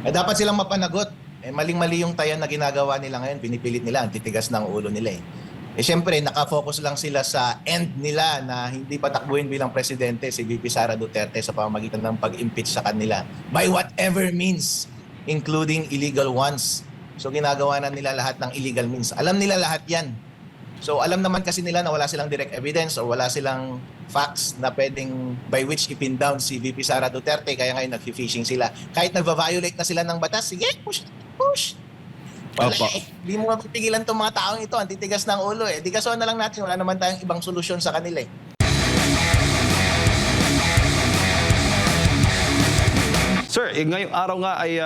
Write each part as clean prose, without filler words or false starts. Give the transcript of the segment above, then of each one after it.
Dapat silang mapanagot. Maling-mali yung tayan na ginagawa nila ngayon. Pinipilit nila, ang titigas ng ulo nila eh. Siyempre, nakafocus lang sila sa end nila na hindi patakbuhin bilang presidente si VP Sara Duterte sa pamamagitan ng pag-impeach sa kanila by whatever means, including illegal ones. So ginagawa na nila lahat ng illegal means. Alam nila lahat yan. So alam naman kasi nila na wala silang direct evidence or wala silang facts na pwedeng by which ipin down si VP Sara Duterte, kaya ngayon nag-fishing sila. Kahit nagva-violate na sila ng batas, sige, push. Wala Opo. Hindi mo mapipigilan itong mga taong ito. Ang titigas ng ulo eh. Di kasuhan na lang natin. Wala naman tayong ibang solusyon sa kanila eh. Sir, ngayong araw nga ay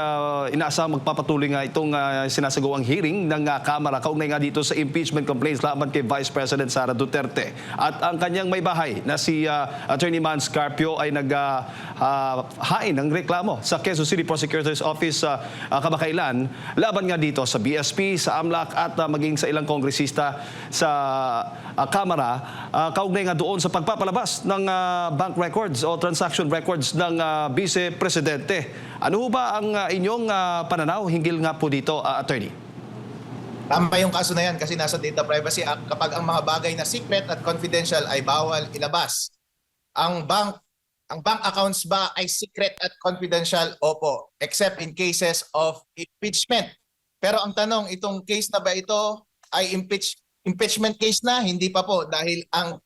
inaasahang magpapatuloy nga itong sinasagawang hearing ng Kamara kaugnay nga dito sa impeachment complaints laban kay Vice President Sara Duterte. At ang kanyang may bahay na si Attorney Mans Carpio ay naghain ng reklamo sa Quezon City Prosecutor's Office kamakailan laban nga dito sa BSP, sa AMLAC at maging sa ilang kongresista sa Kamara kaugnay nga doon sa pagpapalabas ng bank records o transaction records ng Vice Presidente. Ano ho ba ang inyong pananaw hinggil nga po dito, Attorney? Tama yung kaso na yan kasi nasa Data Privacy Act kapag ang mga bagay na secret at confidential ay bawal ilabas. Ang bank accounts ba ay secret at confidential? Opo, except in cases of impeachment. Pero ang tanong, itong case na ba ito ay impeachment case na? Hindi pa po dahil ang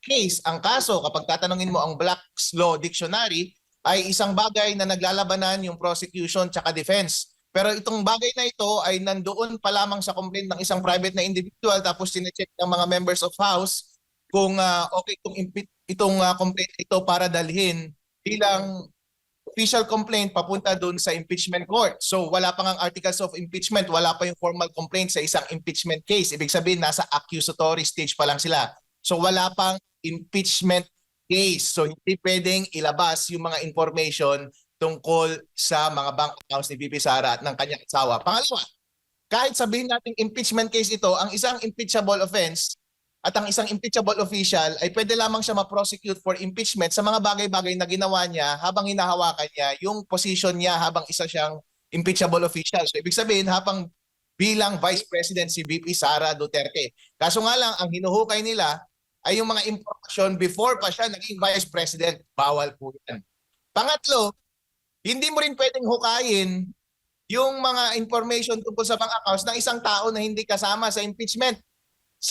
kaso, kapag tatanungin mo ang Black's Law Dictionary, ay isang bagay na naglalabanan yung prosecution tsaka defense. Pero itong bagay na ito ay nandoon pa lamang sa complaint ng isang private na individual tapos sinecheck ng mga members of House kung okay itong complaint ito para dalhin bilang official complaint papunta doon sa impeachment court. So wala pa ngang articles of impeachment, wala pa yung formal complaint sa isang impeachment case. Ibig sabihin nasa accusatory stage pa lang sila. So wala pang impeachment case. So hindi pwedeng ilabas yung mga information tungkol sa mga bank accounts ni VP Sara at ng kanyang asawa. Pangalawa, kahit sabihin natin impeachment case ito, ang isang impeachable offense at ang isang impeachable official ay pwede lamang siya ma-prosecute for impeachment sa mga bagay-bagay na ginawa niya habang hinahawakan niya yung position niya habang isa siyang impeachable official. So ibig sabihin habang bilang Vice President si VP Sara Duterte. Kaso nga lang, ang hinuhukay nila ay yung mga impormasyon before pa siya naging Vice President. Bawal po yan. Pangatlo, hindi mo rin pwedeng hukayin yung mga information tungkol sa bank accounts ng isang tao na hindi kasama sa impeachment.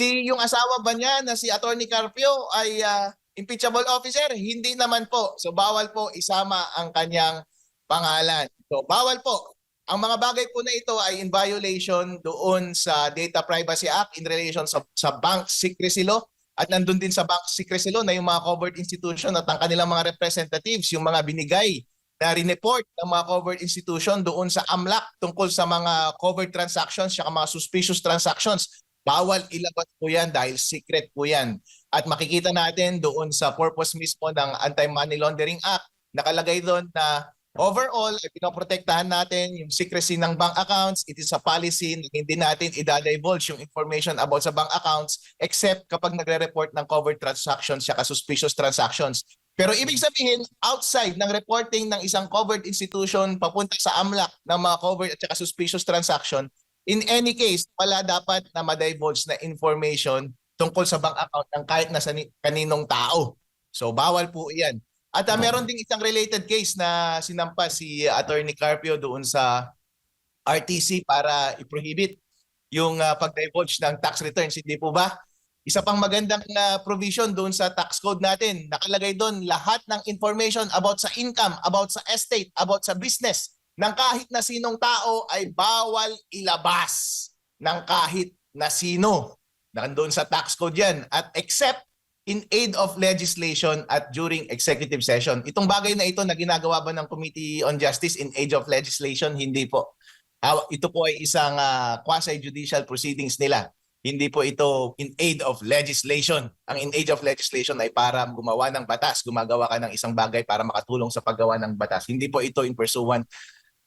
Yung asawa ba niya na si Attorney Carpio ay impeachable officer? Hindi naman po. So bawal po isama ang kanyang pangalan. So bawal po. Ang mga bagay po na ito ay in violation doon sa Data Privacy Act in relation sa bank secrecy law. At nandun din sa bank secrecy law na yung mga covered institution at ang kanilang mga representatives, yung mga binigay na rineport ng mga covered institution doon sa AMLAC tungkol sa mga covered transactions at mga suspicious transactions. Bawal ilabas po yan dahil secret po yan. At makikita natin doon sa purpose mismo ng Anti-Money Laundering Act, nakalagay doon na overall, pinoprotektahan natin yung secrecy ng bank accounts. It is a policy na hindi natin i-divulge yung information about sa bank accounts except kapag nagre-report ng covered transactions at suspicious transactions. Pero ibig sabihin, outside ng reporting ng isang covered institution papunta sa AMLAC ng mga covered at suspicious transaction, in any case, wala dapat na ma-divulge na information tungkol sa bank account ng kahit na kaninong tao. So bawal po yan. At meron ding isang related case na sinampas si Attorney Carpio doon sa RTC para i-prohibit yung pag-divulge ng tax returns. Hindi po ba? Isa pang magandang provision doon sa tax code natin. Nakalagay doon lahat ng information about sa income, about sa estate, about sa business ng kahit na sinong tao ay bawal ilabas ng kahit na sino. Nandoon sa tax code yan. At except in aid of legislation at during executive session. Itong bagay na ito na ginagawa ba ng Committee on Justice in aid of legislation? Hindi po. Ito po ay isang quasi-judicial proceedings nila. Hindi po ito in aid of legislation. Ang in aid of legislation ay para gumawa ng batas. Gumagawa ka ng isang bagay para makatulong sa paggawa ng batas. Hindi po ito in pursuant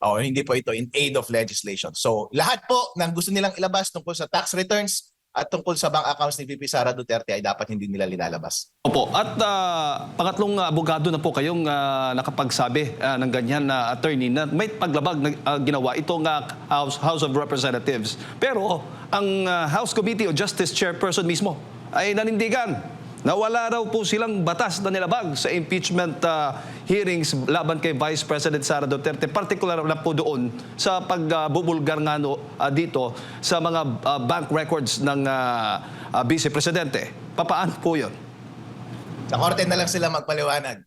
o hindi po ito in aid of legislation. So lahat po ng gusto nilang ilabas tungkol sa tax returns, at tungkol sa bank accounts ni VP Sara Duterte ay dapat hindi nila linalabas. Opo. At pangatlong abogado na po kayong nakapagsabi ng ganyan na attorney na may paglabag na ginawa itong House of Representatives. Pero ang House Committee on Justice Chairperson mismo ay nanindigan na wala raw po silang batas na nilabag sa impeachment hearings laban kay Vice President Sara Duterte. Partikular na po doon sa pagbubulgar nga dito sa mga bank records ng Vice Presidente. Papaano po yun? Sa korte na lang sila magpaliwanag.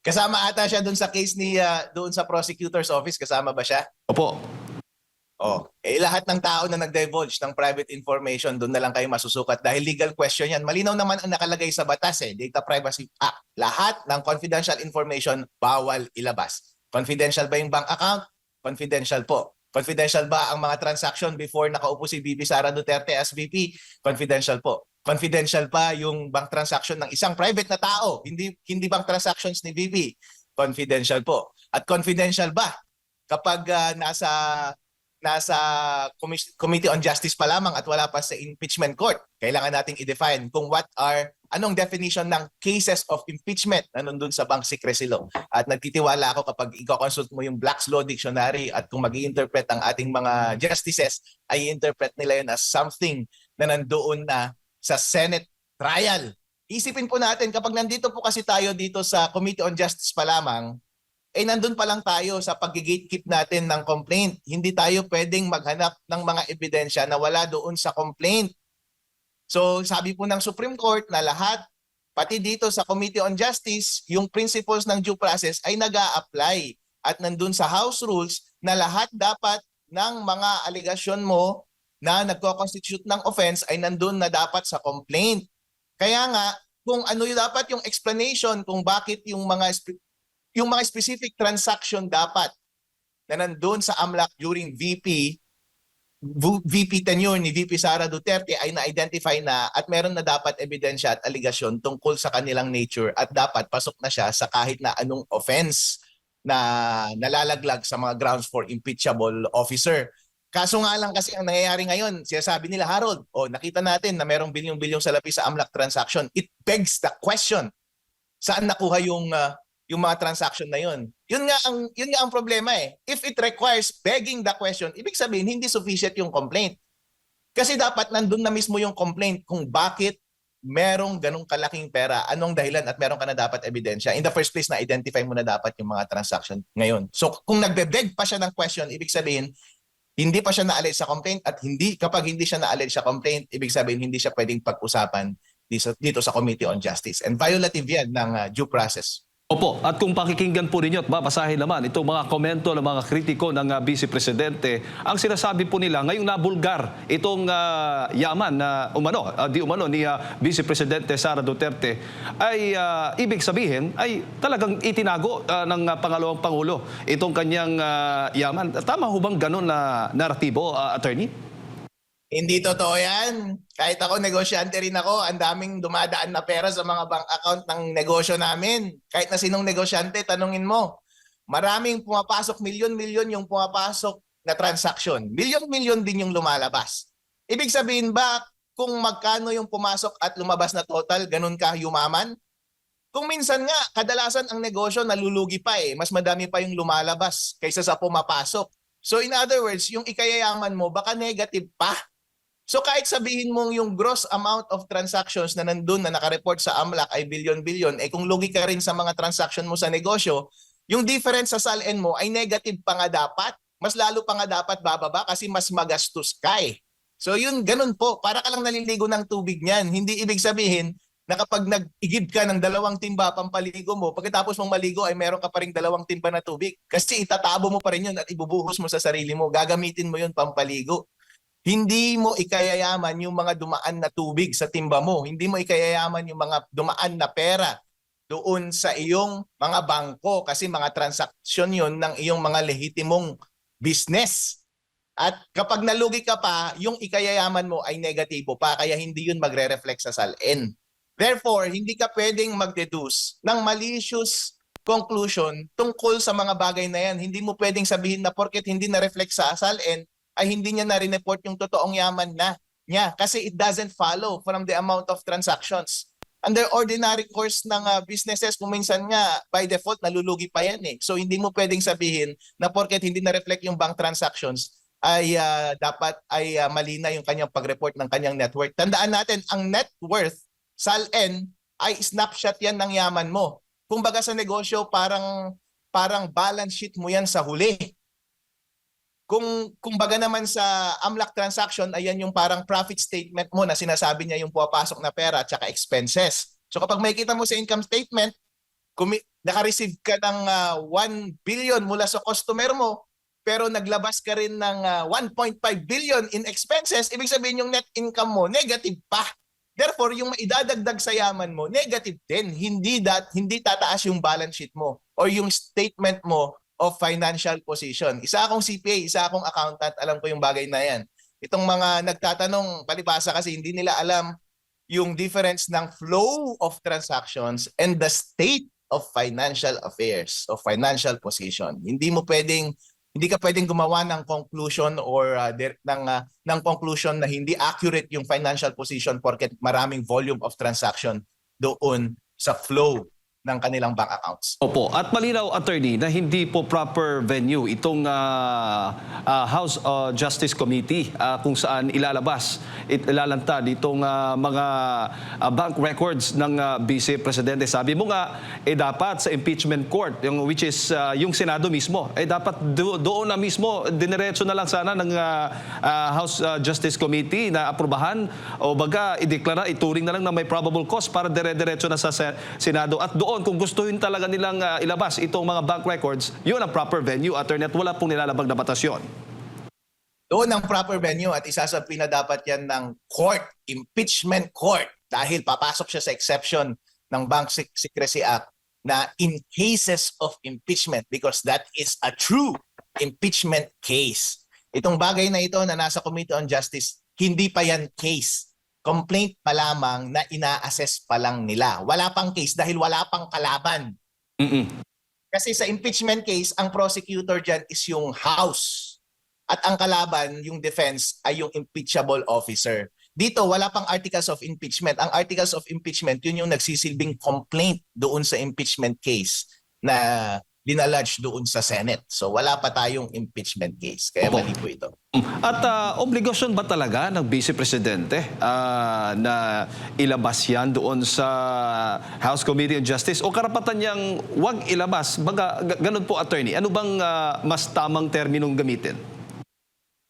Kasama ata siya doon sa case ni doon sa prosecutor's office. Kasama ba siya? Opo. Lahat ng tao na nag-divulge ng private information, doon na lang kayo masusukat dahil legal question yan. Malinaw naman ang nakalagay sa batas Data Privacy Act. Lahat ng confidential information bawal ilabas. Confidential ba yung bank account? Confidential po. Confidential ba ang mga transaction before nakaupo si VP Sara Duterte as VP? Confidential po. Confidential pa yung bank transaction ng isang private na tao, hindi bank transactions ni VP. Confidential po. At confidential ba kapag nasa Committee on Justice pa lamang at wala pa sa impeachment court? Kailangan nating i-define kung anong definition ng cases of impeachment na nandun sa bank secrecy law. At nagtitiwala ako kapag i-consult mo yung Black's Law Dictionary at kung mag-i-interpret ang ating mga justices, ay i-interpret nila yun as something na nandoon na sa Senate trial. Isipin po natin, kapag nandito po kasi tayo dito sa Committee on Justice pa lamang, nandun pa lang tayo sa pag-gatekeep natin ng complaint. Hindi tayo pwedeng maghanap ng mga ebidensya na wala doon sa complaint. So sabi po ng Supreme Court na lahat, pati dito sa Committee on Justice, yung principles ng due process ay nag-a-apply. At nandun sa House Rules na lahat dapat ng mga aligasyon mo na nagko-constitute ng offense ay nandun na dapat sa complaint. Kaya nga, kung ano yung dapat yung explanation kung bakit yung mga specific transaction dapat na nandun sa AMLAC during VP tenure ni VP Sara Duterte ay na-identify na at meron na dapat ebidensya at aligasyon tungkol sa kanilang nature at dapat pasok na siya sa kahit na anong offense na nalalaglag sa mga grounds for impeachable officer. Kaso nga lang kasi ang nangyayari ngayon, sinasabi nila, Harold, nakita natin na merong bilyong-bilyong salapi sa AMLAC transaction. It begs the question, saan nakuha yung mga transaction na yun? Yun nga ang problema If it requires begging the question, ibig sabihin hindi sufficient yung complaint. Kasi dapat nandun na mismo yung complaint kung bakit merong ganong kalaking pera, anong dahilan at meron ka na dapat ebidensya. In the first place, na-identify mo na dapat yung mga transaction ngayon. So kung nagbe-beg pa siya ng question, ibig sabihin hindi pa siya na-allege sa complaint at kapag hindi siya na-allege sa complaint, ibig sabihin hindi siya pwedeng pag-usapan dito sa Committee on Justice. And violative yan ng due process. Opo, at kung pakikinggan po ninyo at babasahin naman itong mga komento ng mga kritiko ng Vice Presidente, ang sinasabi po nila ngayong nabulgar itong yaman na di umano ni Vice Presidente Sara Duterte ay ibig sabihin ay talagang itinago ng pangalawang Pangulo itong kanyang yaman. Tama ho bang ganun na naratibo, attorney? Hindi totoo yan. Kahit ako, negosyante rin ako. Ang daming dumadaan na pera sa mga bank account ng negosyo namin. Kahit na sinong negosyante, tanungin mo. Maraming pumapasok, milyon-milyon yung pumapasok na transaction. Milyon-milyon din yung lumalabas. Ibig sabihin ba, kung magkano yung pumasok at lumabas na total, ganun ka yumaman? Kung minsan nga, kadalasan ang negosyo nalulugi pa Mas madami pa yung lumalabas kaysa sa pumapasok. So in other words, yung ikayayaman mo, baka negative pa. So kahit sabihin mong yung gross amount of transactions na nandun na nakareport sa AMLAC ay bilyon-bilyon, kung lugi ka rin sa mga transaction mo sa negosyo, yung difference sa SALN mo ay negative pa nga dapat. Mas lalo pa nga dapat bababa kasi mas magastos ka So yun, ganun po. Para ka lang naliligo ng tubig niyan. Hindi ibig sabihin na kapag nag-igib ka ng 2 timba pampaligo mo, pagkatapos mong maligo ay meron ka pa rin 2 timba na tubig. Kasi itatabo mo pa rin yun at ibubuhos mo sa sarili mo. Gagamitin mo yun pampaligo. Hindi mo ikayayaman yung mga dumaan na tubig sa timba mo. Hindi mo ikayayaman yung mga dumaan na pera doon sa iyong mga bangko kasi mga transaksyon yun ng iyong mga lehitimong business. At kapag nalugi ka pa, yung ikayayaman mo ay negatibo pa kaya hindi yun magre-reflect sa SALN. Therefore, hindi ka pwedeng mag-deduce ng malicious conclusion tungkol sa mga bagay na yan. Hindi mo pwedeng sabihin na porket hindi na-reflect sa SALN, ay hindi niya na-report yung totoong yaman niya kasi it doesn't follow from the amount of transactions. Under ordinary course ng businesses, kung minsan nga by default nalulugi pa yan eh. So hindi mo pwedeng sabihin na porket hindi na-reflect yung bank transactions ay dapat ay mali na yung kanyang pag-report ng kanyang net worth. Tandaan natin, ang net worth, SALN, ay snapshot yan ng yaman mo. Kung baga sa negosyo, parang balance sheet mo yan sa huli. Kung baga naman sa AMLAC transaction, ayan yung parang profit statement mo na sinasabi niya yung pumapasok na pera at saka expenses. So kapag makikita mo sa income statement, naka-receive ka ng 1 billion mula sa customer mo, pero naglabas ka rin ng 1.5 billion in expenses, ibig sabihin yung net income mo, negative pa. Therefore, yung maidadagdag sa yaman mo, negative din. Hindi tataas yung balance sheet mo or yung statement mo of financial position. Isa akong CPA, isa akong accountant, alam ko yung bagay na yan. Itong mga nagtatanong, palibasa kasi hindi nila alam yung difference ng flow of transactions and the state of financial affairs, of financial position. Hindi ka pwedeng gumawa ng conclusion or ng conclusion na hindi accurate yung financial position porket maraming volume of transaction doon sa flow ng kanilang bank accounts. Opo. At malinaw, attorney, na hindi po proper venue itong House Justice Committee kung saan ilalantad itong mga bank records ng Vice Presidente. Sabi mo nga, dapat sa impeachment court, which is yung Senado mismo, dapat doon na mismo, diniretso na lang sana ng House Justice Committee na aprubahan o baga ideklara, ituring na lang na may probable cause para dire-diretso na sa Senado. At doon, kung gustuhin talaga nilang ilabas itong mga bank records, yun ang proper venue, attorney, at wala pong nilalabag na batasyon. Doon ang proper venue at isasabi na dapat yan ng court, impeachment court, dahil papasok siya sa exception ng Bank Secrecy Act na in cases of impeachment because that is a true impeachment case. Itong bagay na ito na nasa Committee on Justice, hindi pa yan case. Complaint pa lamang na ina-assess pa lang nila. Wala pang case dahil wala pang kalaban. Kasi sa impeachment case, ang prosecutor dyan is yung House. At ang kalaban, yung defense, ay yung impeachable officer. Dito, wala pang articles of impeachment. Ang articles of impeachment, yun yung nagsisilbing complaint doon sa impeachment case na dinalodge doon sa Senate. So wala pa tayong impeachment case. Kaya mali po ito. At obligasyon ba talaga ng Vice Presidente na ilabas yan doon sa House Committee on Justice o karapatan niyang wag ilabas? Baga, ganun po, attorney. Ano bang mas tamang terminong gamitin?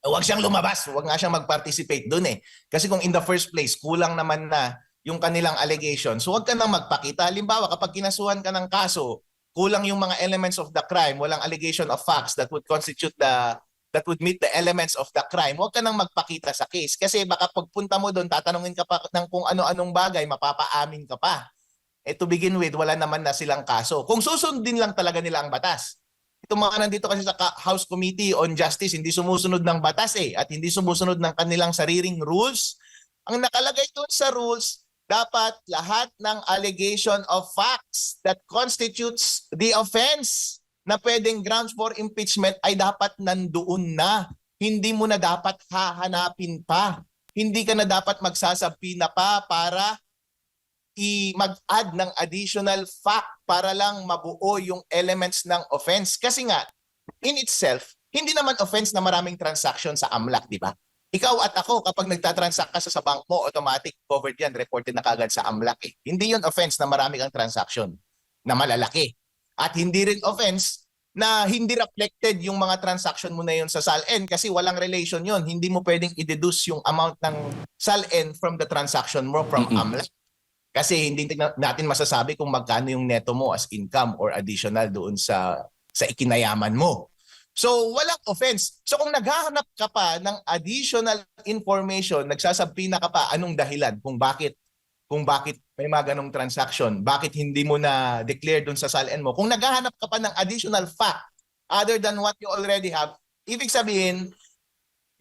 Huwag siyang lumabas. Huwag nga siyang mag-participate doon eh. Kasi kung in the first place, kulang naman na yung kanilang allegations, so huwag ka nang magpakita. Halimbawa, kapag kinasuhan ka ng kaso, kulang yung mga elements of the crime, walang allegation of facts that would meet the elements of the crime, huwag ka nang magpakita sa case. Kasi baka pagpunta mo doon, tatanungin ka pa ng kung ano-anong bagay, mapapaamin ka pa. To begin with, wala naman na silang kaso. Kung susundin lang talaga nila ang batas. Itong mga nandito kasi sa House Committee on Justice, hindi sumusunod ng batas at hindi sumusunod ng kanilang sariling rules. Ang nakalagay doon sa rules, dapat lahat ng allegation of facts that constitutes the offense na pwedeng grounds for impeachment ay dapat nandoon na. Hindi mo na dapat hahanapin pa. Hindi ka na dapat magsasabi na pa para mag-add ng additional fact para lang mabuo yung elements ng offense. Kasi nga, in itself, hindi naman offense na maraming transaction sa AMLAC, di ba? Ikaw at ako, kapag nagtatransact ka sa bank mo, automatic covered yan, reported na kagad sa AMLAC. Hindi yun offense na marami kang transaction na malalaki. At hindi rin offense na hindi reflected yung mga transaction mo na yun sa SALN kasi walang relation yun. Hindi mo pwedeng i-deduce yung amount ng SALN from the transaction mo from AMLAC. Kasi hindi natin masasabi kung magkano yung neto mo as income or additional doon sa ikinayaman mo. So, walang offense. So, kung naghahanap ka pa ng additional information, nagsasabi na ka pa anong dahilan kung bakit may mga ganong transaction, bakit hindi mo na declare dun sa SALN mo. Kung naghahanap ka pa ng additional fact other than what you already have, ibig sabihin,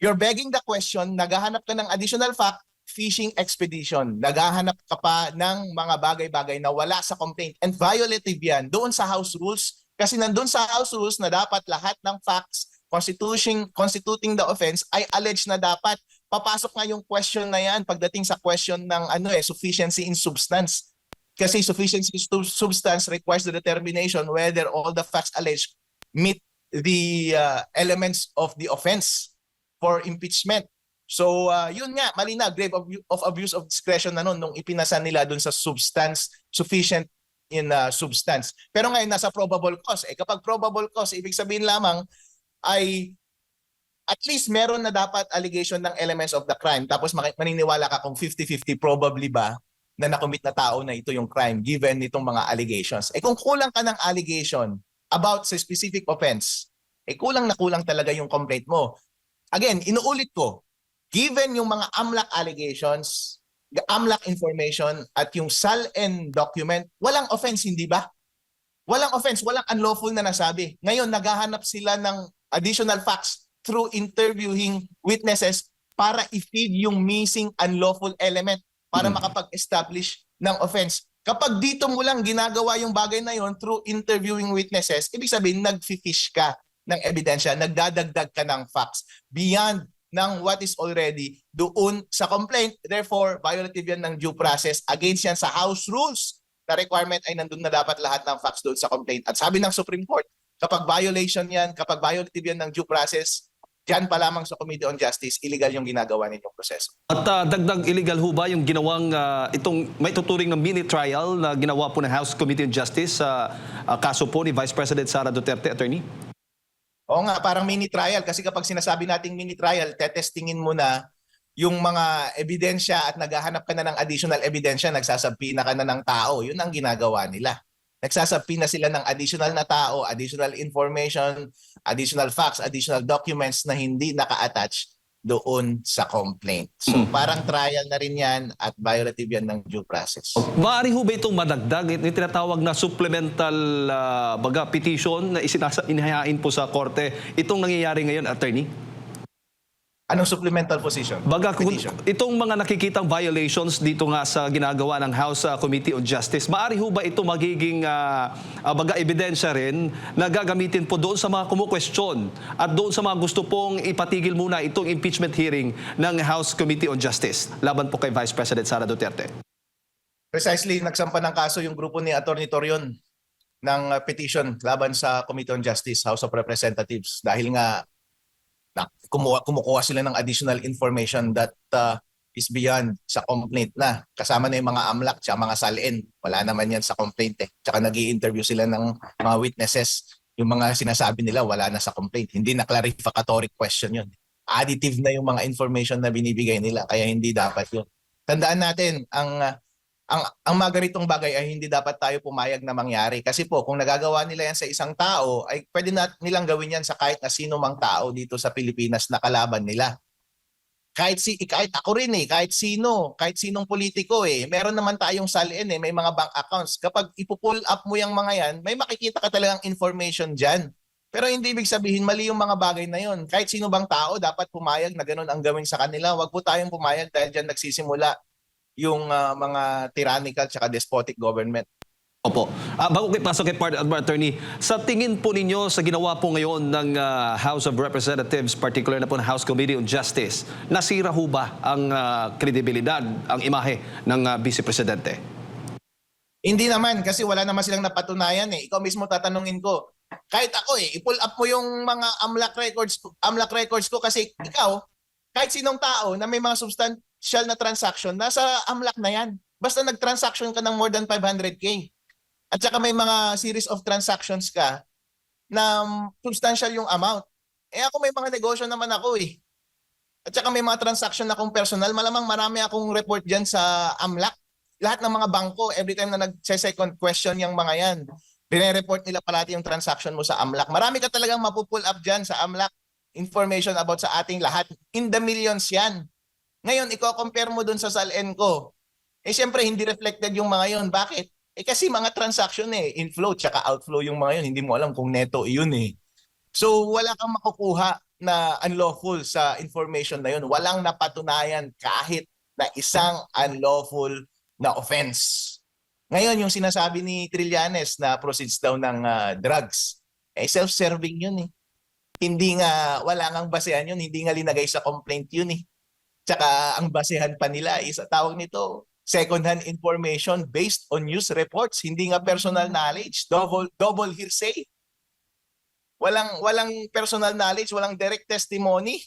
you're begging the question, naghahanap ka ng additional fact, fishing expedition. Naghahanap ka pa ng mga bagay-bagay na wala sa complaint. And violative yan doon sa House Rules. Kasi nandun sa House Rules na dapat lahat ng facts constituting the offense ay alleged na dapat. Papasok nga yung question na yan pagdating sa question ng sufficiency in substance. Kasi sufficiency in substance requires the determination whether all the facts alleged meet the elements of the offense for impeachment. So yun nga, mali na, grave of abuse of discretion na nun nung ipinasa nila dun sa substance, sufficient in substance. Pero ngayon nasa probable cause. Kapag probable cause, ibig sabihin lamang ay at least meron na dapat allegation ng elements of the crime. Tapos maniniwala ka kung 50-50 probably ba na nakomit na tao na ito yung crime given nitong mga allegations. Kung kulang ka ng allegation about sa specific offense, kulang na kulang talaga yung complaint mo. Again, inuulit ko, given yung mga AMLAC allegations, the AMLAC information at yung SALN document, walang offense, hindi ba? Walang offense, walang unlawful na nasabi. Ngayon, naghahanap sila ng additional facts through interviewing witnesses para i-feed yung missing unlawful element para makapag-establish ng offense. Kapag dito mo lang ginagawa yung bagay na yon through interviewing witnesses, ibig sabihin nag-fish ka ng ebidensya, nagdadagdag ka ng facts beyond ng what is already doon sa complaint. Therefore, violative yan ng due process. Against yan sa House rules. The requirement ay nandun na dapat lahat ng facts doon sa complaint. At sabi ng Supreme Court, kapag violation yan, kapag violative yan ng due process, dyan pa lamang sa Committee on Justice, illegal yung ginagawa ninyong proseso. At dagdag illegal ho ba yung ginawang itong may tuturing ng mini trial na ginawa po ng House Committee on Justice sa kaso po ni Vice President Sara Duterte, Attorney? Oo nga, parang mini trial. Kasi kapag sinasabi nating mini trial, tetestingin mo na yung mga ebidensya at naghahanap ka na ng additional ebidensya, nagsasabpi na ka na ng tao. Yun ang ginagawa nila. Nagsasabpi na sila ng additional na tao, additional information, additional facts, additional documents na hindi naka-attach doon sa complaint. So parang trial na rin yan at violative yan ng due process. Maaari ho ba itong madagdag? Yung tinatawag na supplemental petition na inahain po sa korte. Itong nangyayari ngayon, Attorney? Anong supplemental petition? Itong mga nakikitang violations dito nga sa ginagawa ng House Committee on Justice, maaari ho ba ito magiging ebidensya rin na gagamitin po doon sa mga kumukwestiyon at doon sa mga gusto pong ipatigil muna itong impeachment hearing ng House Committee on Justice laban po kay Vice President Sara Duterte? Precisely, nagsampa ng kaso yung grupo ni Atty. Torion ng petition laban sa Committee on Justice, House of Representatives dahil nga kumukuha sila ng additional information that is beyond sa complaint na. Kasama na yung mga AMLAC at mga SALN. Wala naman yan sa complaint eh. Tsaka nag-i-interview sila ng mga witnesses. Yung mga sinasabi nila wala na sa complaint. Hindi na clarificatory question yun. Additive na yung mga information na binibigay nila kaya hindi dapat yun. Tandaan natin, ang mga ganitong bagay ay hindi dapat tayo pumayag na mangyari. Kasi po, kung nagagawa nila yan sa isang tao, ay pwede nilang gawin yan sa kahit na sino mang tao dito sa Pilipinas na kalaban nila. Kahit ako rin kahit sinong politiko meron naman tayong SALN may mga bank accounts. Kapag ipo-pull up mo yung mga yan, may makikita ka talagang information dyan. Pero hindi ibig sabihin mali yung mga bagay na yun. Kahit sino bang tao dapat pumayag na ganun ang gawin sa kanila. Huwag po tayong pumayag dahil dyan nagsisimula yung mga tyrannical tsaka despotic government. Opo. Bago kayo pasok kay Attorney, sa tingin po ninyo sa ginawa po ngayon ng House of Representatives, particular na po ng House Committee on Justice, nasira ho ba ang kredibilidad, ang imahe ng Vice Presidente? Hindi naman kasi wala naman silang napatunayan Ikaw mismo tatanungin ko. Kahit ako i-pull up mo yung mga AMLAC records ko kasi ikaw, kahit sinong tao na may mga substantial na transaction, nasa AMLAC na yan. Basta nag-transaction ka ng more than 500K. At saka may mga series of transactions ka na substantial yung amount. Ako may mga negosyo naman ako At saka may mga transaction akong personal. Malamang marami akong report dyan sa AMLAC. Lahat ng mga bangko, every time na nag-second question yung mga yan, report nila palati yung transaction mo sa AMLAC. Marami ka talagang mapupull up dyan sa AMLAC information about sa ating lahat. In the millions yan. Ngayon, i-compare mo dun sa SALN ko. Siyempre, hindi reflected yung mga yon. Bakit? Kasi mga transaction inflow tsaka outflow yung mga yun. Hindi mo alam kung neto yun So, wala kang makukuha na unlawful sa information na yun. Walang napatunayan kahit na isang unlawful na offense. Ngayon, yung sinasabi ni Trillanes na proceeds daw ng drugs, self-serving yun Hindi nga, wala ngang basehan yun, hindi nga linagay sa complaint yun eh. Tsaka ang basehan pa nila is tawag nito second-hand information based on news reports, hindi nga personal knowledge, double hearsay. Walang personal knowledge, walang direct testimony.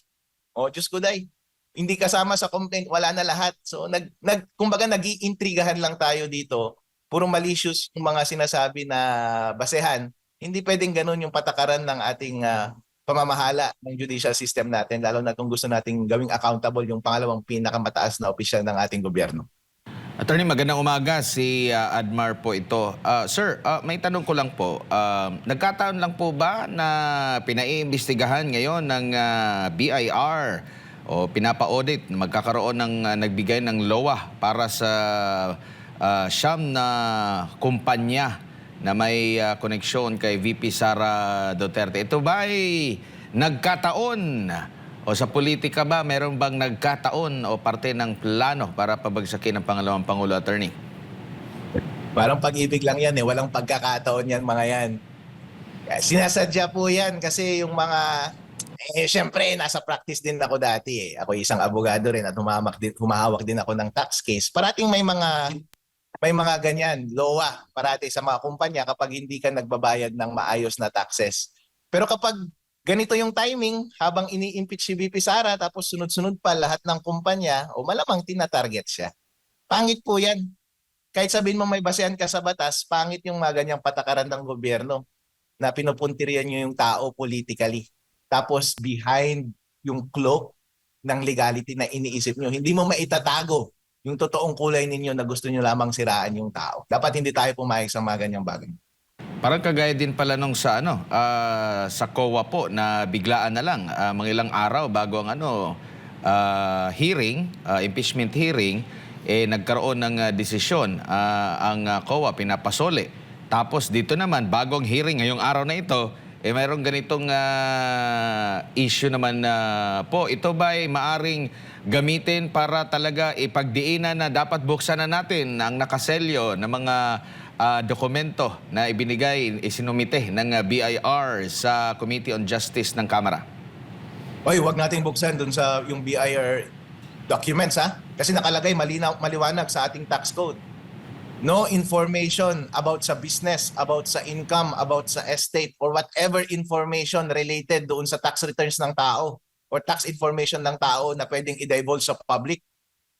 O Diyos ko day, hindi kasama sa complaint, wala na lahat. So kumbaga nag-iintrigahan lang tayo dito. Puro malicious yung mga sinasabi na basehan. Hindi pwedeng ganun yung patakaran ng ating pamamahala ng judicial system natin, lalo na kung gusto nating gawing accountable yung pangalawang pinakamataas na opisyal ng ating gobyerno. Attorney, magandang umaga. Si Admar po ito. Sir, may tanong ko lang po. Nagkataon lang po ba na pinaiimbestigahan ngayon ng BIR o pinapa-audit na magkakaroon ng nagbigay ng LOA para sa siyam na kumpanya na may koneksyon kay VP Sara Duterte? Ito ba ay nagkataon o sa politika ba, meron bang nagkataon o parte ng plano para pabagsakin ng pangalawang Pangulo, Attorney? Parang pag-ibig lang yan eh, walang pagkakataon yan mga yan. Sinasadya po yan kasi yung mga, syempre nasa practice din ako dati eh. Ako isang abogado rin at humahawak din ako ng tax case. Parating may mga ganyan, LOA, parati sa mga kumpanya kapag hindi ka nagbabayad ng maayos na taxes. Pero kapag ganito yung timing, habang ini-impeach si VP Sara, tapos sunod-sunod pa lahat ng kumpanya, o malamang tina-target siya. Pangit po yan. Kahit sabihin mo may basehan ka sa batas, pangit yung mga ganyang patakaran ng gobyerno na pinupuntirian nyo yung tao politically. Tapos behind yung cloak ng legality na iniisip nyo, hindi mo maitatago yung totoong kulay ninyo na gusto nyo lamang siraan yung tao. Dapat hindi tayo pumayag sa mga ganyang bagay. Parang kagaya din pala nung sa sa COA po na biglaan na lang mga ilang araw bago ang hearing, impeachment hearing, nagkaroon ng desisyon ang COA pinapasole. Tapos dito naman bagong hearing ngayong araw na ito, mayroong ganitong issue naman po. Ito ba ay maaring gamitin para talaga ipagdiinan na dapat buksan na natin ang nakaselyo ng mga dokumento na ibinigay, isinumite ng BIR sa Committee on Justice ng Kamara? Oy, wag nating buksan dun sa yung BIR documents ha. Kasi nakalagay maliwanag sa ating tax code. No information about sa business, about sa income, about sa estate, or whatever information related doon sa tax returns ng tao or tax information ng tao na pwedeng i-divulge sa public.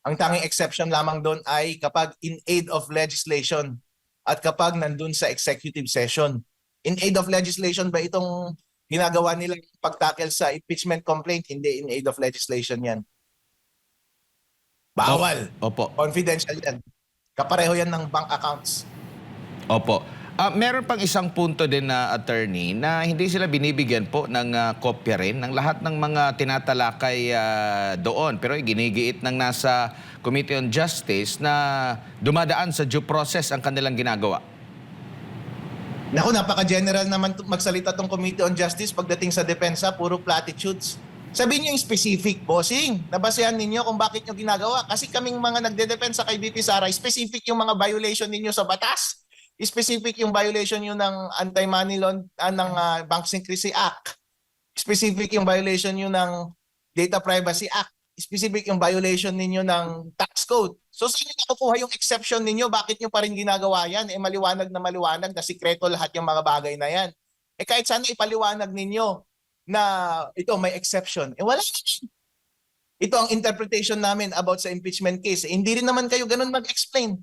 Ang tanging exception lamang doon ay kapag in aid of legislation at kapag nandun sa executive session. In aid of legislation ba itong ginagawa nilang pagtackle sa impeachment complaint? Hindi in aid of legislation yan. Bawal. Opo. Confidential yan. Kapareho yan ng bank accounts. Opo. Meron pang isang punto din na, Attorney, na hindi sila binibigyan po ng kopya rin ng lahat ng mga tinatalakay doon. Pero ginigiit ng nasa Committee on Justice na dumadaan sa due process ang kanilang ginagawa. Naku, napaka-general naman magsalita tong Committee on Justice pagdating sa depensa, puro platitudes. Sabihin niyo yung specific, bossing. Nabasehan ninyo kung bakit nyo ginagawa. Kasi kaming mga nagdedepensa kay VP Sara, specific yung mga violation ninyo sa batas. Specific yung violation nyo ng Anti-Money ng Bank Secrecy Act. Specific yung violation nyo ng Data Privacy Act. Specific yung violation ninyo ng tax code. So saan nyo nakukuha yung exception ninyo? Bakit nyo pa rin ginagawa yan? Maliwanag na sikreto lahat yung mga bagay na yan. Kahit sana ipaliwanag ninyo na ito may exception. Wala. Ito ang interpretation namin about sa impeachment case. Hindi rin naman kayo ganun mag-explain.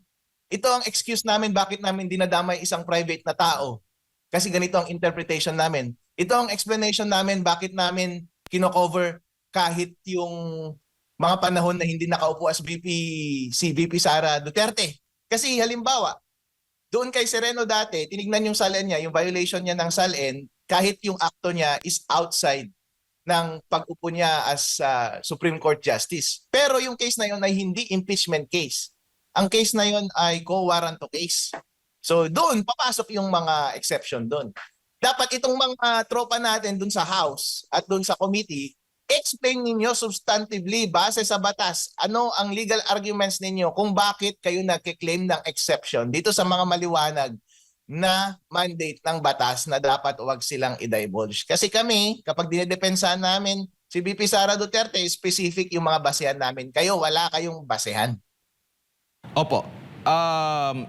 Ito ang excuse namin bakit namin dinadamay isang private na tao. Kasi ganito ang interpretation namin. Ito ang explanation namin bakit namin kino-cover kahit yung mga panahon na hindi nakaupo as si VP Sara Duterte. Kasi halimbawa, doon kay Sereno dati, tinignan yung SALN niya, yung violation niya ng SALN, kahit yung akto niya is outside ng pag-upo niya as Supreme Court Justice. Pero yung case na yun ay hindi impeachment case. Ang case na yun ay co-warranto case. So doon, papasok yung mga exception doon. Dapat itong mga tropa natin doon sa House at doon sa committee, explain ninyo substantively, base sa batas, ano ang legal arguments ninyo kung bakit kayo nagkiklaim ng exception dito sa mga maliwanag na mandate ng batas na dapat wag silang i-divulge. Kasi kami, kapag dinedepensahan namin si VP Sara Duterte, specific yung mga basehan namin. Kayo, wala kayong basehan. Opo.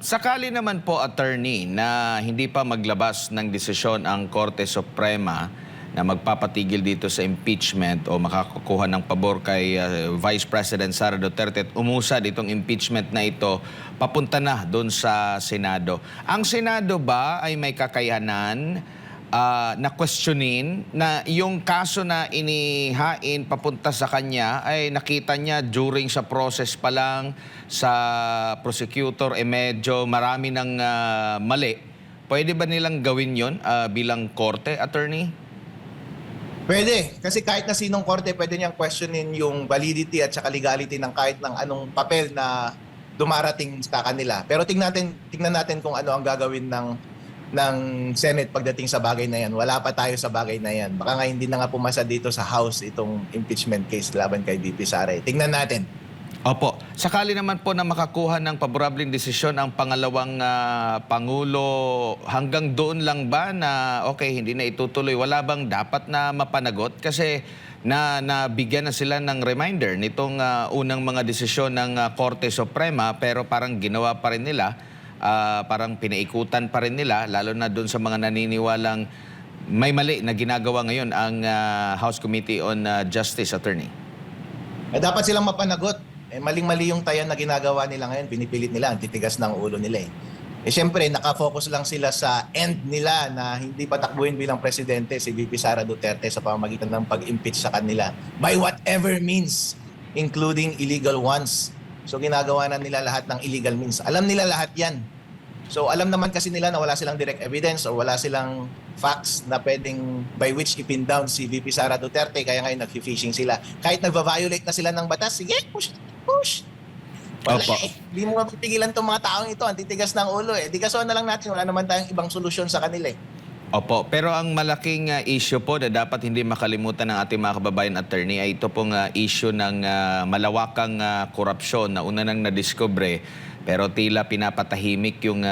Sakali naman po, attorney, na hindi pa maglabas ng desisyon ang Korte Suprema na magpapatigil dito sa impeachment o makakukuha ng pabor kay Vice President Sara Duterte at umusad itong impeachment na ito papunta na doon sa Senado. Ang Senado ba ay may kakayanan na questionin na yung kaso na inihain papunta sa kanya ay nakita niya during sa process pa lang sa prosecutor medyo marami ng mali. Pwede ba nilang gawin yon bilang korte, attorney? Pwede. Kasi kahit na sinong korte, pwede niyang questionin yung validity at saka legality ng kahit ng anong papel na dumarating sa kanila. Pero tingnan natin kung ano ang gagawin ng Senate pagdating sa bagay na yan. Wala pa tayo sa bagay na yan. Baka nga hindi na nga pumasa dito sa House itong impeachment case laban kay VP Sara. Tingnan natin. Opo. Sakali naman po na makakuha ng paborableng desisyon ang pangalawang Pangulo, hanggang doon lang ba na okay, hindi na itutuloy? Wala bang dapat na mapanagot? Kasi nabigyan na sila ng reminder nitong unang mga desisyon ng Korte Suprema pero parang ginawa pa rin nila, parang pinaikutan pa rin nila, lalo na doon sa mga naniniwalang may mali na ginagawa ngayon ang House Committee on Justice, attorney. Dapat silang mapanagot. Maling-mali yung tayan na ginagawa nila ngayon. Pinipilit nila, ang titigas ng ulo nila Siyempre, nakafocus lang sila sa end nila na hindi patakbuhin bilang presidente si VP Sara Duterte sa pamamagitan ng pag-impeach sa kanila by whatever means, including illegal ones. So ginagawa na nila lahat ng illegal means. Alam nila lahat yan. So alam naman kasi nila na wala silang direct evidence o wala silang facts na pwedeng by which ipin down si VP Sara Duterte, kaya ngayon nag-fishing sila. Kahit nagva-violate na sila ng batas, sige, push. Wala Opo. Hindi mo mapipigilan itong mga taong ito. Ang titigas ng ulo Di kasuhan na lang natin. Wala naman tayong ibang solusyon sa kanila Opo, pero ang malaking issue po na dapat hindi makalimutan ng ating mga kababayan, attorney, ay ito pong issue ng malawakang korupsyon na una nang nadiskubre pero tila pinapatahimik yung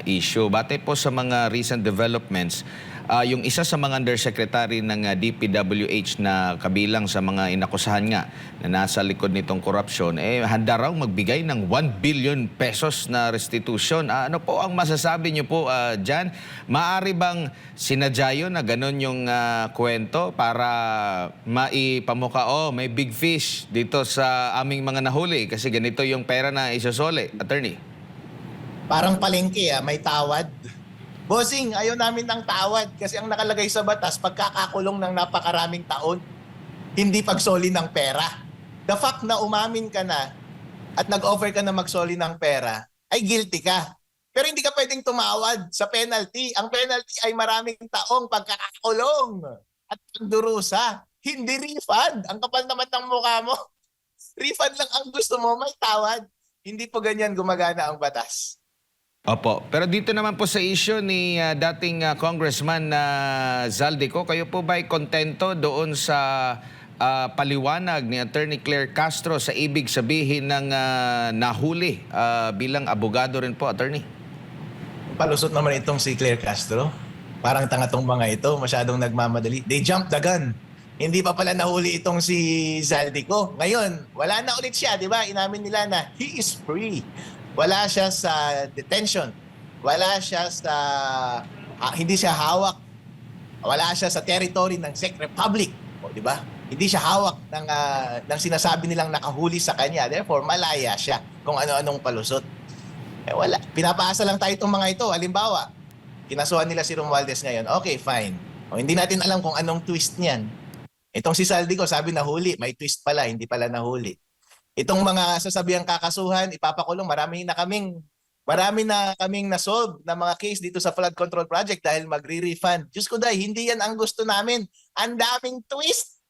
issue. Batay po sa mga recent developments, yung isa sa mga undersecretary ng DPWH na kabilang sa mga inakusahan nga na nasa likod nitong korupsyon, handa raw magbigay ng 1 billion pesos na restitution. Ano po ang masasabi niyo po dyan? Maaari bang sinadya yun na ganun yung kwento para maipamuka, may big fish dito sa aming mga nahuli kasi ganito yung pera na isusole, attorney? Parang palengke may tawad. Bossing, ayaw namin ng tawad kasi ang nakalagay sa batas, pagkakakulong ng napakaraming taon, hindi pagsoli ng pera. The fact na umamin ka na at nag-offer ka na magsoli ng pera, ay guilty ka. Pero hindi ka pwedeng tumawad sa penalty. Ang penalty ay maraming taong pagkakakulong at pagdurusa. Hindi refund. Ang kapal naman ng mukha mo. Refund lang ang gusto mo, may tawad. Hindi po ganyan gumagana ang batas. Opo. Pero dito naman po sa issue ni dating Congressman Zaldico, kayo po ba ay kontento doon sa paliwanag ni Attorney Claire Castro sa ibig sabihin ng nahuli bilang abogado rin po, attorney? Palusot naman itong si Claire Castro. Parang tanga tong mga ito, masyadong nagmamadali. They jumped the gun. Hindi pa pala nahuli itong si Zaldico. Ngayon, wala na ulit siya, di ba? Inamin nila na he is free. Wala siya sa detention. Wala siya sa... hindi siya hawak. Wala siya sa territory ng Czech Republic. Di ba? Hindi siya hawak ng sinasabi nilang nakahuli sa kanya. Therefore, malaya siya kung ano-anong palusot. Wala. Pinapaasa lang tayo itong mga ito. Halimbawa, kinasuhan nila si Romualdez ngayon. Okay, fine. Hindi natin alam kung anong twist niyan. Itong si Zaldico, sabi nahuli. May twist pala, hindi pala nahuli. Itong mga sasabihang kakasuhan, ipapakulong, marami na kaming na-solve na mga case dito sa flood control project dahil magre-refund. Diyos ko dahil, hindi yan ang gusto namin. Ang daming twist.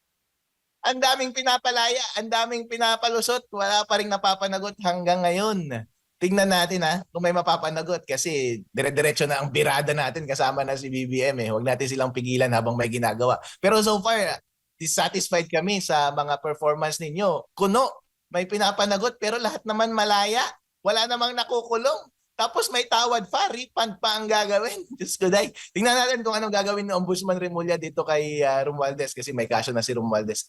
Ang daming pinapalaya. Ang daming pinapalusot. Wala pa rin napapanagot hanggang ngayon. Tingnan natin kung may mapapanagot kasi dire-diretso na ang birada natin kasama na si BBM. Huwag natin silang pigilan habang may ginagawa. Pero so far, dissatisfied kami sa mga performance ninyo. Kuno, may pinapanagot pero lahat naman malaya. Wala namang nakukulong. Tapos may tawad pa, refund pa ang gagawin. Diyos ko, day. Tingnan natin kung anong gagawin ng Ombudsman Remulla dito kay Romualdez kasi may kaso na si Romualdez.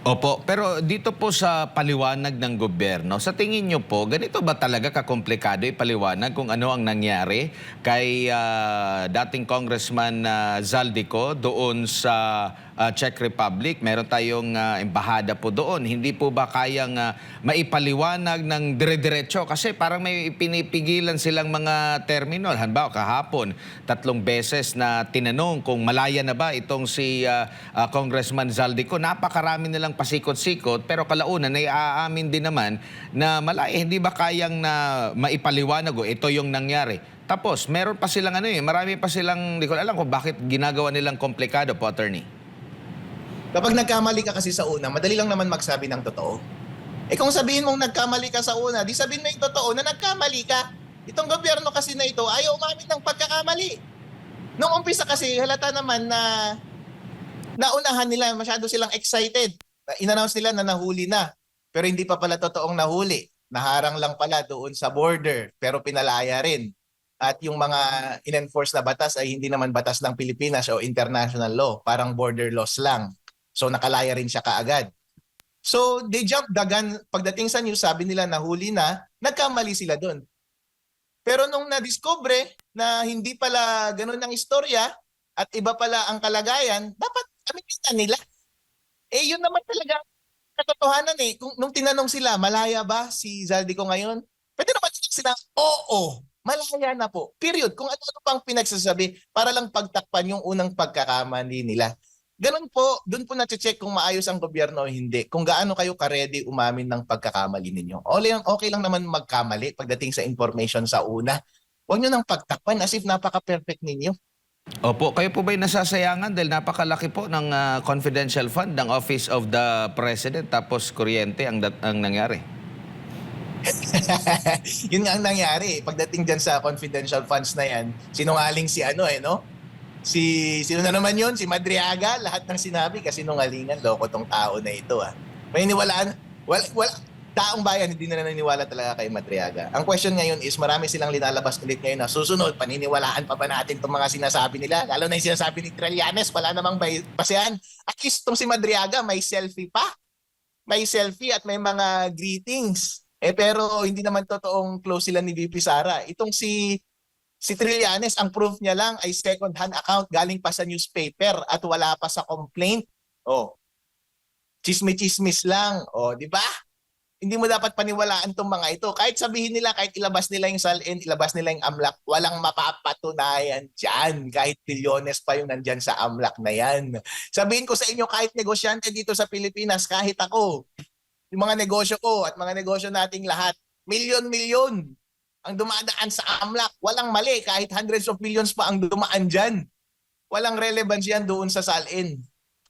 Opo, pero dito po sa paliwanag ng gobyerno, sa tingin nyo po, ganito ba talaga kakomplikado ipaliwanag kung ano ang nangyari kay dating Congressman Zaldico doon sa Czech Republic? Meron tayong embahada po doon. Hindi po ba kayang maipaliwanag ng dire-diretso? Kasi parang may pinipigilan silang mga terminal. Halimbawa, kahapon, 3 beses na tinanong kung malaya na ba itong si Congressman Zaldico. Napakarami nilang pasikot-sikot, pero kalaunan ay aamin din naman na malaya. Hindi ba kayang na maipaliwanag o ito yung nangyari? Tapos, meron pa silang marami pa silang, hindi ko alam kung bakit ginagawa nilang komplikado po, attorney. Kapag nagkamali ka kasi sa una, madali lang naman magsabi ng totoo. Eh kung sabihin mong nagkamali ka sa una, di sabihin mo yung totoo na nagkamali ka. Itong gobyerno kasi na ito, ayaw umamin ng pagkakamali. Nung umpisa kasi, halata naman na naunahan nila, masyado silang excited. In-announce nila na nahuli na. Pero hindi pa pala totoong nahuli. Naharang lang pala doon sa border, pero pinalaya rin. At yung mga in-enforce na batas ay hindi naman batas ng Pilipinas o international law. Parang border laws lang. So nakalaya rin siya kaagad. So they jumped the gun. Pagdating sa news, sabi nila nahuli na, nagkamali sila doon. Pero nung na-discover na hindi pala ganun ang istorya at iba pala ang kalagayan, dapat aminin nila. Eh yun naman talaga katotohanan eh. Nung tinanong sila, malaya ba si Zaldico ngayon? Pwede naman sila, oo, malaya na po. Period. Kung ano-ano pang pinagsasabi para lang pagtakpan yung unang pagkakamali nila. Ganun po, doon po na-check kung maayos ang gobyerno o hindi. Kung gaano kayo ka-ready umamin ng pagkakamali ninyo. Okay lang naman magkamali pagdating sa information sa una. Huwag nyo nang pagtakpan as if napaka-perfect ninyo. Opo, kayo po ba'y nasasayangan dahil napakalaki po ng confidential fund ng Office of the President tapos kuryente ang nangyari? Yun nga ang nangyari. Pagdating dyan sa confidential funds na yan, sinungaling si no? Sino na naman yun? Si Madriaga, lahat ng sinabi kasi nungalingan, loko tong tao na ito May niwalaan, wala, taong bayan hindi na naniniwala talaga kay Madriaga. Ang question ngayon is marami silang linalabas ulit ngayon na susunod, paniniwalaan pa ba natin itong mga sinasabi nila? Lalo na yung sinasabi ni Trillanes, wala namang basehan. At least itong si Madriaga may selfie pa. May selfie at may mga greetings. Pero hindi naman totoong close sila ni VP Sara. Itong si Trillanes, ang proof niya lang ay second-hand account galing pa sa newspaper at wala pa sa complaint. Chismis-chismis lang. Di ba? Hindi mo dapat paniwalaan tong mga ito. Kahit sabihin nila, kahit ilabas nila yung SALN, ilabas nila yung AMLAC, walang mapapatunayan dyan. Kahit bilyones pa yung nandyan sa AMLAC na yan. Sabihin ko sa inyo, kahit negosyante dito sa Pilipinas, kahit ako, yung mga negosyo ko at mga negosyo nating lahat, milyon-milyon ang dumadaan sa AMLAC. Walang mali, kahit hundreds of millions pa ang dumaan dyan. Walang relevance yan doon sa SALN.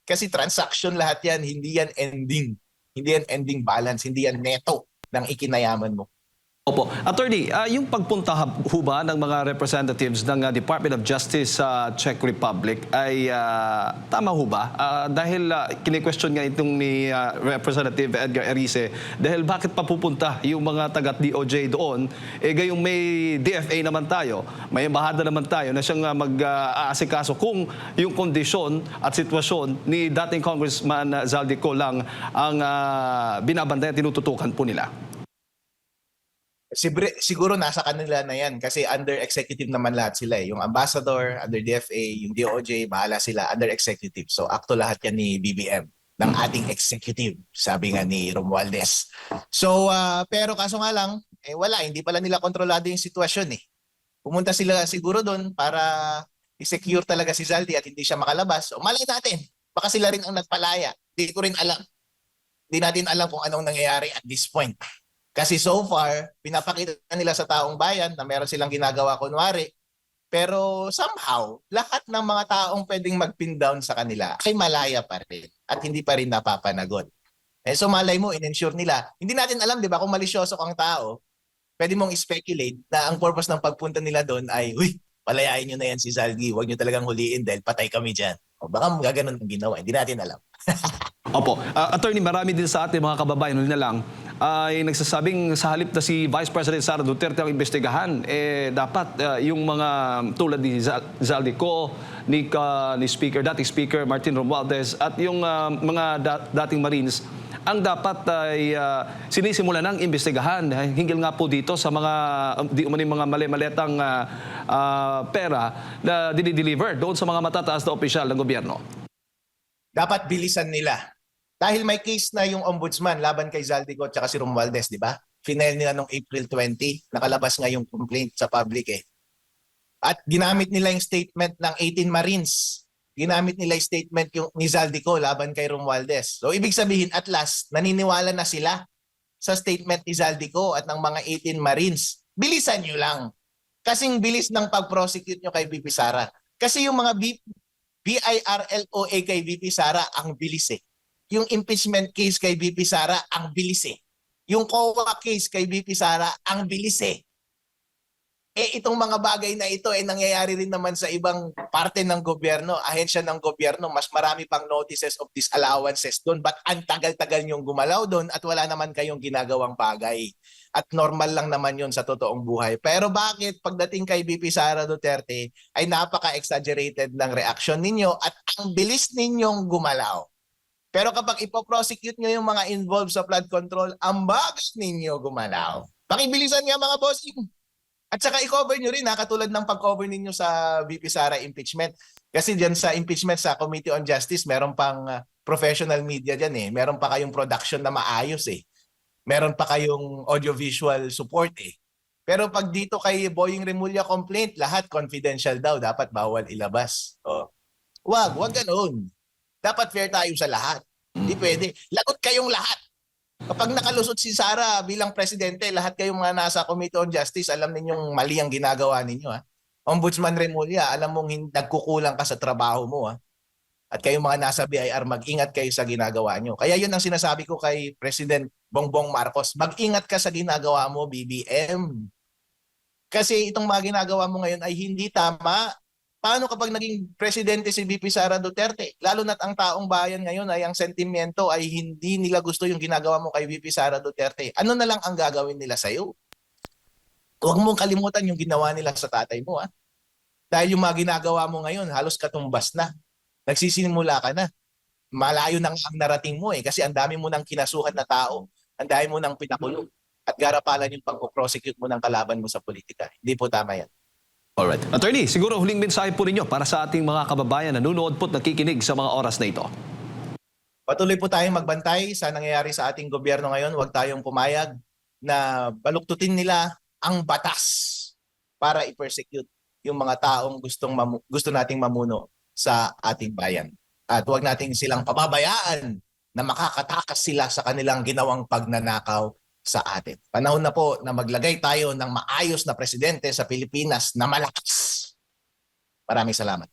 Kasi transaction lahat yan, hindi yan ending. Hindi yan ending balance, hindi yan neto ng ikinayaman mo. Opo. Attorney, yung pagpunta ho ba ng mga representatives ng Department of Justice sa Czech Republic ay tama ho ba? Dahil kini-question nga itong ni Representative Edgar Erice, dahil bakit papupunta yung mga taga-DOJ doon? Gayong may DFA naman tayo, may embahada naman tayo na siyang mag-aasikaso kung yung kondisyon at sitwasyon ni dating Congressman Zaldico lang ang binabantayan, tinututukan po nila. Siguro nasa kanila na yan kasi under executive naman lahat sila Yung ambassador, under DFA, yung DOJ, bahala sila under executive. So akto lahat yan ni BBM ng ating executive, sabi nga ni Romualdez. So pero kaso nga lang, wala, hindi pala nila kontrolado yung sitwasyon Pumunta sila siguro doon para i-secure talaga si Zaldi at hindi siya makalabas. O malay natin, baka sila rin ang nagpalaya. Hindi ko rin alam. Hindi natin alam kung anong nangyayari at this point. Kasi so far, pinapakita nila sa taong bayan na meron silang ginagawa kunwari. Pero somehow, lahat ng mga taong pwedeng mag-pin down sa kanila ay malaya pa rin at hindi pa rin napapanagot. So malay mo, in-ensure nila. Hindi natin alam, di ba, kung malisyoso kang tao, pwede mong speculate na ang purpose ng pagpunta nila doon ay, palayain nyo na yan si Zaldi, huwag nyo talagang huliin dahil patay kami dyan. O baka gaganon ang ginawa, hindi natin alam. Opo. Attorney, marami din sa ating mga kababayan, na lang, ay nagsasabing sa halip na si Vice President Sara Duterte ang imbestigahan, dapat yung mga tulad ni Zaldico, ni dating Speaker Martin Romualdez at yung mga dating Marines ang dapat ay sinisimulan ng imbestigahan hinggil nga po dito sa mga mga mali-maletang pera na dinideliver doon sa mga matataas na opisyal ng gobyerno. Dapat bilisan nila. Dahil may case na yung ombudsman laban kay Zaldico at saka si Romualdez, di ba? Final nila noong April 20, nakalabas nga yung complaint sa public eh. At ginamit nila yung statement ng 18 Marines. Ginamit nila yung statement yung ni Zaldico laban kay Romualdez. So ibig sabihin at last, naniniwala na sila sa statement ni Zaldico at ng mga 18 Marines. Bilisan nyo lang. Kasing bilis ng pag-prosecute nyo kay VP Sara. Kasi yung mga BIRLOA kay VP Sara, ang bilis eh. Yung impeachment case kay VP Sara, ang bilis eh. Yung COA case kay VP Sara, ang bilis eh. Itong mga bagay na ito nangyayari rin naman sa ibang parte ng gobyerno, ahensya ng gobyerno, mas marami pang notices of disallowances doon. But ang tagal-tagal niyong gumalaw doon at wala naman kayong ginagawang bagay. At normal lang naman yun sa totoong buhay. Pero bakit pagdating kay VP Sara Duterte ay napaka-exaggerated ng reaction ninyo at ang bilis ninyong gumalaw? Pero kapag ipoprosecute nyo yung mga involved sa flood control, ang bagas ninyo gumalaw. Pakibilisan nga mga bossing. At saka i-cover nyo rin, katulad ng pag-cover ninyo sa VP Sara impeachment. Kasi dyan sa impeachment sa Committee on Justice, meron pang professional media dyan eh. Meron pa kayong production na maayos eh. Meron pa kayong audiovisual support eh. Pero pag dito kay Boying Remulla complaint, lahat confidential daw, dapat bawal ilabas. Wag ganoon. Dapat fair tayo sa lahat. Hindi pwede. Lagot kayong lahat. Kapag nakalusot si Sara bilang presidente, lahat kayong mga nasa Committee on Justice, alam ninyong mali ang ginagawa ninyo. Ha? Ombudsman Remulla, alam mong nagkukulang ka sa trabaho mo. Ha? At kayong mga nasa BIR, mag-ingat kayo sa ginagawa nyo. Kaya yun ang sinasabi ko kay President Bongbong Marcos, mag-ingat ka sa ginagawa mo, BBM. Kasi itong mga ginagawa mo ngayon ay hindi tama. Paano kapag naging presidente si VP Sara Duterte? Lalo na't ang taong bayan ngayon ay ang sentimento ay hindi nila gusto yung ginagawa mo kay VP Sara Duterte. Ano na lang ang gagawin nila sa'yo? Huwag mong kalimutan yung ginawa nila sa tatay mo. Ha? Dahil yung mga ginagawa mo ngayon, halos katumbas na. Nagsisimula ka na. Malayo nang ang narating mo eh. Kasi ang dami mo nang kinasuhan na tao. Ang dami mo nang pinakulong. At garapalan yung pag-prosecute mo ng kalaban mo sa politika. Hindi po tama yan. Alright. Attorney, siguro huling mensahe po ninyo para sa ating mga kababayan na nanonood po at nakikinig sa mga oras na ito. Patuloy po tayong magbantay sa nangyayari sa ating gobyerno ngayon. Huwag tayong pumayag na baluktutin nila ang batas para i-persecute yung mga taong gusto nating mamuno sa ating bayan. At huwag nating silang pababayaan na makakatakas sila sa kanilang ginawang pagnanakaw sa atin. Panahon na po na maglagay tayo ng maayos na presidente sa Pilipinas na malakas. Maraming salamat.